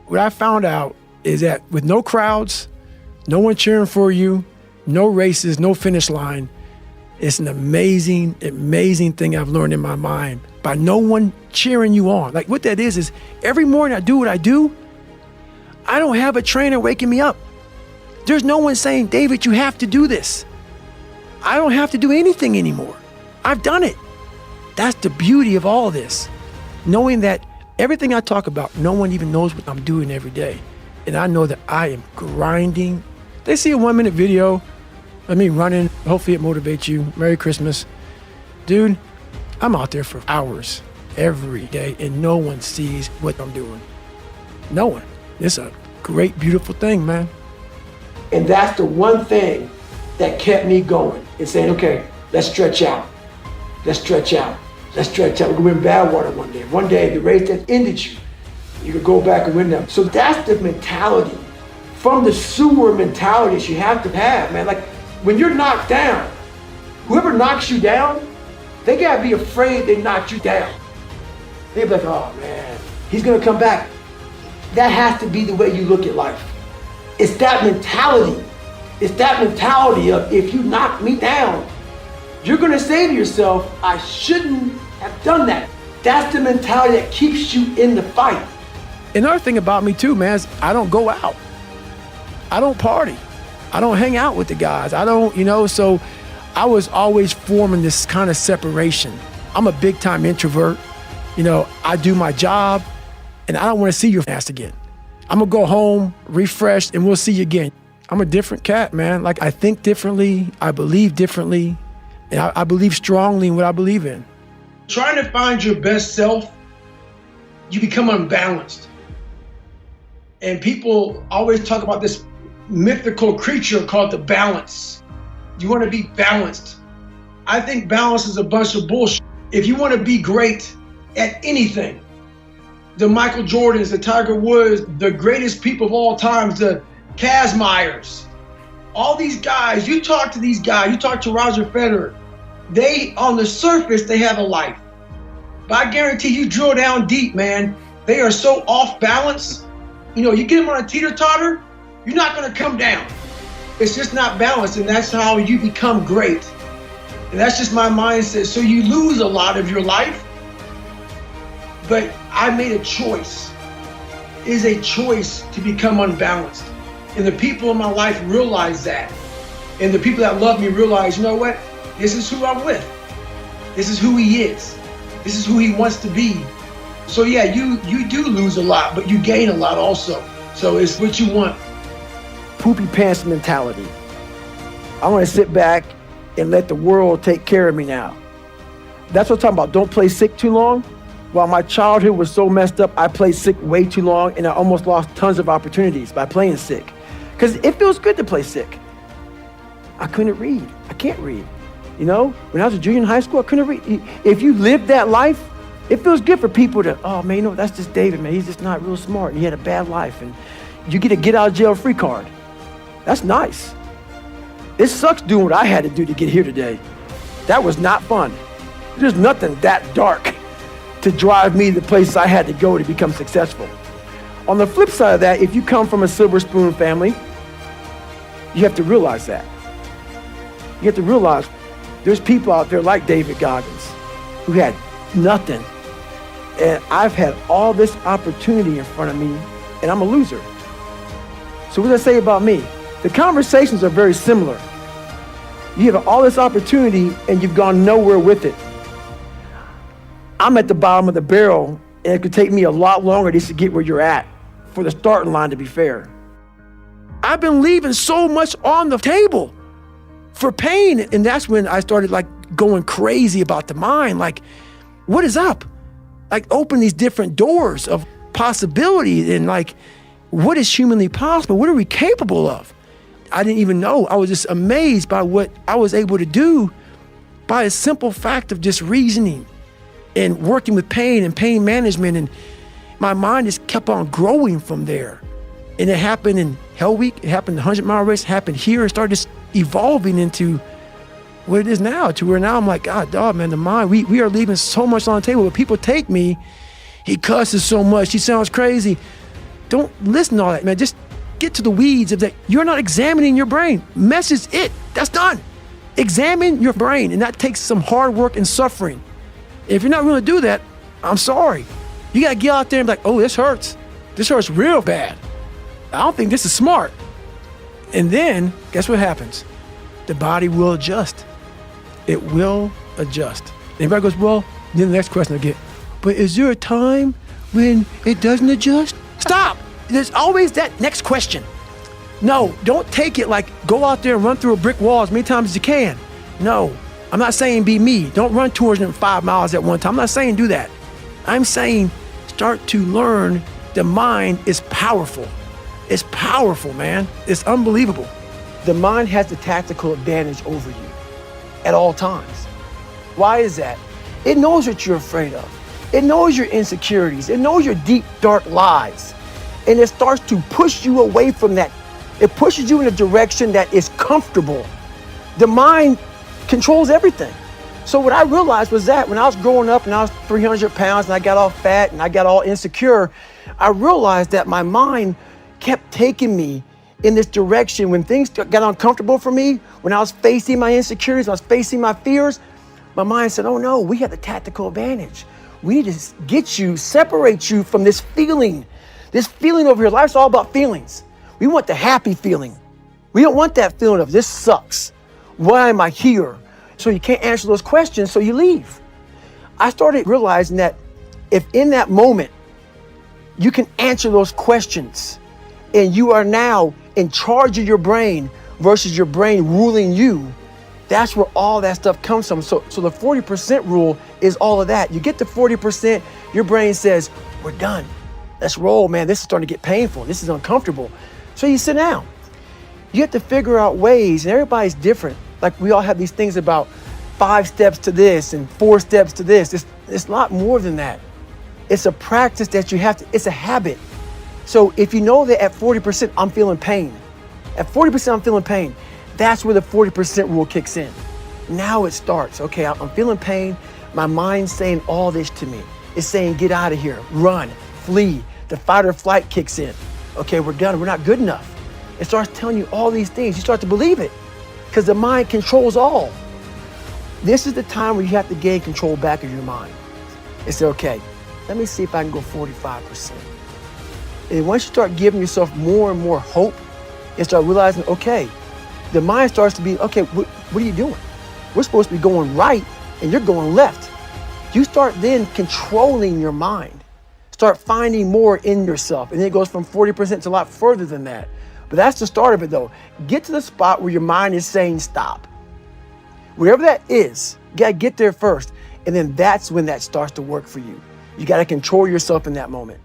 What I found out is that with no crowds, no one cheering for you, no races, no finish line, it's an amazing, amazing thing I've learned in my mind by no one cheering you on. Like what that is every morning I do what I do, I don't have a trainer waking me up. There's no one saying, David, you have to do this. I don't have to do anything anymore. I've done it. That's the beauty of all this. Knowing that everything I talk about, no one even knows what I'm doing every day. And I know that I am grinding. They see a 1-minute video of me running. Hopefully it motivates you. Merry Christmas. Dude, I'm out there for hours every day and no one sees what I'm doing. No one. It's a great, beautiful thing, man. And that's the one thing that kept me going and saying, okay, let's stretch out. Let's stretch out. Let's stretch out. We're going to win Badwater one day. One day, the race that ended you, you could go back and win them. So that's the mentality. From the sewer mentalities you have to have, man. Like when you're knocked down, whoever knocks you down, they got to be afraid they knocked you down. They'll be like, oh man, he's going to come back. That has to be the way you look at life. It's that mentality. It's that mentality of if you knock me down, you're gonna say to yourself, I shouldn't have done that. That's the mentality that keeps you in the fight. Another thing about me too, man, is I don't go out. I don't party. I don't hang out with the guys. I don't, so I was always forming this kind of separation. I'm a big time introvert. I do my job and I don't want to see your ass again. I'm gonna go home, refreshed, and we'll see you again. I'm a different cat, man. Like I think differently, I believe differently, and I believe strongly in what I believe in. Trying to find your best self, you become unbalanced. And people always talk about this mythical creature called the balance. You want to be balanced. I think balance is a bunch of bullshit. If you want to be great at anything, the Michael Jordans, the Tiger Woods, the greatest people of all times, the Kazmaiers, all these guys, you talk to these guys, you talk to Roger Federer, they, on the surface, they have a life. But I guarantee you drill down deep, man, they are so off balance. You get them on a teeter-totter, you're not gonna come down. It's just not balanced, and that's how you become great. And that's just my mindset. So you lose a lot of your life, but I made a choice. It is a choice to become unbalanced. And the people in my life realize that. And the people that love me realize, you know what? This is who I'm with. This is who he is. This is who he wants to be. So yeah, you do lose a lot, but you gain a lot also. So it's what you want. Poopy pants mentality. I want to sit back and let the world take care of me now. That's what I'm talking about. Don't play sick too long. While my childhood was so messed up, I played sick way too long and I almost lost tons of opportunities by playing sick. Because it feels good to play sick. I couldn't read. I can't read. When I was a junior in high school, I couldn't read. If you live that life, it feels good for people to, oh man, that's just David, man. He's just not real smart. He had a bad life and you get a get out of jail free card. That's nice. It sucks doing what I had to do to get here today. That was not fun. There's nothing that dark to drive me to the places I had to go to become successful. On the flip side of that, if you come from a silver spoon family, you have to realize that. You have to realize there's people out there like David Goggins who had nothing. And I've had all this opportunity in front of me and I'm a loser. So what does that say about me? The conversations are very similar. You have all this opportunity and you've gone nowhere with it. I'm at the bottom of the barrel and it could take me a lot longer just to get where you're at for the starting line, to be fair. I've been leaving so much on the table for pain. And that's when I started going crazy about the mind. What is up? Open these different doors of possibility and what is humanly possible? What are we capable of? I didn't even know. I was just amazed by what I was able to do by a simple fact of just reasoning and working with pain and pain management. And my mind just kept on growing from there. And it happened in Hell Week, it happened in the 100-mile race, it happened here, and started just evolving into what it is now, to where now I'm like, God, dog, man, the mind, we are leaving so much on the table. But people take me, he cusses so much, he sounds crazy. Don't listen to all that, man. Just get to the weeds of that. You're not examining your brain. Message it. That's done. Examine your brain, and that takes some hard work and suffering. If you're not willing to do that, I'm sorry. You got to get out there and be like, oh, this hurts. This hurts real bad. I don't think this is smart. And then, guess what happens? The body will adjust. It will adjust. Everybody goes, well, then the next question I get, but is there a time when it doesn't adjust? Stop. There's always that next question. No, don't take it like go out there and run through a brick wall as many times as you can. No, I'm not saying be me. Don't run 205 miles at one time. I'm not saying do that. I'm saying start to learn the mind is powerful. It's powerful, man. It's unbelievable. The mind has the tactical advantage over you at all times. Why is that? It knows what you're afraid of. It knows your insecurities. It knows your deep, dark lies. And it starts to push you away from that. It pushes you in a direction that is comfortable. The mind controls everything. So what I realized was that when I was growing up and I was 300 pounds and I got all fat and I got all insecure, I realized that my mind kept taking me in this direction. When things got uncomfortable for me, when I was facing my insecurities, I was facing my fears, my mind said, oh no, we have the tactical advantage. We need to get you, separate you from this feeling over here. Life's all about feelings. We want the happy feeling. We don't want that feeling of this sucks. Why am I here? So you can't answer those questions, so you leave. I started realizing that if in that moment you can answer those questions and you are now in charge of your brain versus your brain ruling you, that's where all that stuff comes from. So the 40% rule is all of that. You get to 40%, your brain says, we're done. Let's roll, man. This is starting to get painful. This is uncomfortable. So you sit down. You have to figure out ways, and everybody's different. Like we all have these things about 5 steps to this and 4 steps to this. It's a lot more than that. It's a practice that you have to, it's a habit. So if you know that at 40%, I'm feeling pain. At 40%, I'm feeling pain. That's where the 40% rule kicks in. Now it starts. Okay, I'm feeling pain. My mind's saying all this to me. It's saying, get out of here, run, flee. The fight or flight kicks in. Okay, we're done. We're not good enough. It starts telling you all these things. You start to believe it because the mind controls all. This is the time where you have to gain control back of your mind. It's okay, let me see if I can go 45%. And once you start giving yourself more and more hope and start realizing, okay, the mind starts to be, okay, what are you doing? We're supposed to be going right and you're going left. You start then controlling your mind. Start finding more in yourself. And then it goes from 40% to a lot further than that. But that's the start of it though. Get to the spot where your mind is saying stop. Wherever that is, you gotta get there first. And then that's when that starts to work for you. You gotta control yourself in that moment.